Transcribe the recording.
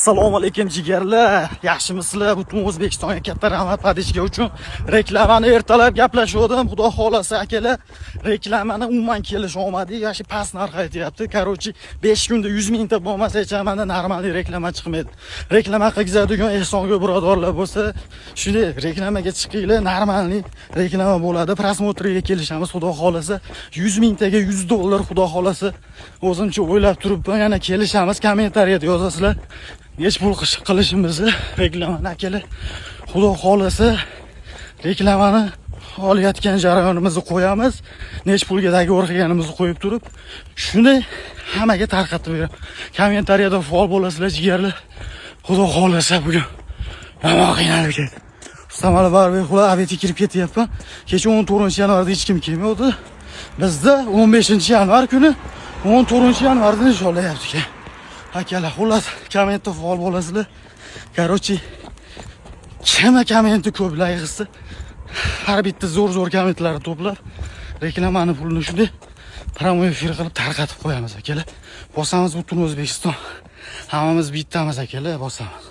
Assalomu alaykum jigarlar. Yaxshimisizlar? Butun O'zbekistonga katta rahmat padishga uchun reklamani ertalab gaplashgandim. Xudo xolasa akalar, reklamani umuman kelish omadi, yoshi past narx aytyapti. Короче, 5 kunda 100 mingta bo'lmasa hech qanday normal reklama chiqmaydi. Reklama qiladigan ehsonga birodarlar bo'lsa, shunday reklamaga chiqinglar, normal reklama bo'ladi. Prosmotriga kelishamiz, xudo xolasa 100 mingtaga $100, xudo xolasa o'zimcha o'ylab turibman, yana kelishamiz. Kommentariyada yozasizlar. Hech pul qilishimizni reklamani akalar, xudo xolasa reklamani olayotgan jarayonimizni qo'yamiz. Nech pulga dogovor qilganimizni qo'yib turib, shuni hammaga tarqatib beraman. Kommentariyada faol bo'lasizlar jigarlar. Xudo xolasa bugun nima qiynalib ketdi. Ustamali barber xulo abeti kirib ketyapman. Kecha 14-yanvarda hech kim kelmaydi. Bizda 15-yanvar kuni 14-yanvarda nishonlayapti. Akalar, xullas kommentda faol bo'lasizlar. Короче, kim kommentni ko'play qilsa, har bitta zo'r kommentlarni to'plab, reklamani pulini shunday promo efir qilib tarqatib qo'yamiz akalar. Bosamiz butun O'zbekiston. Hammamiz bittamiz akalar, bosamiz.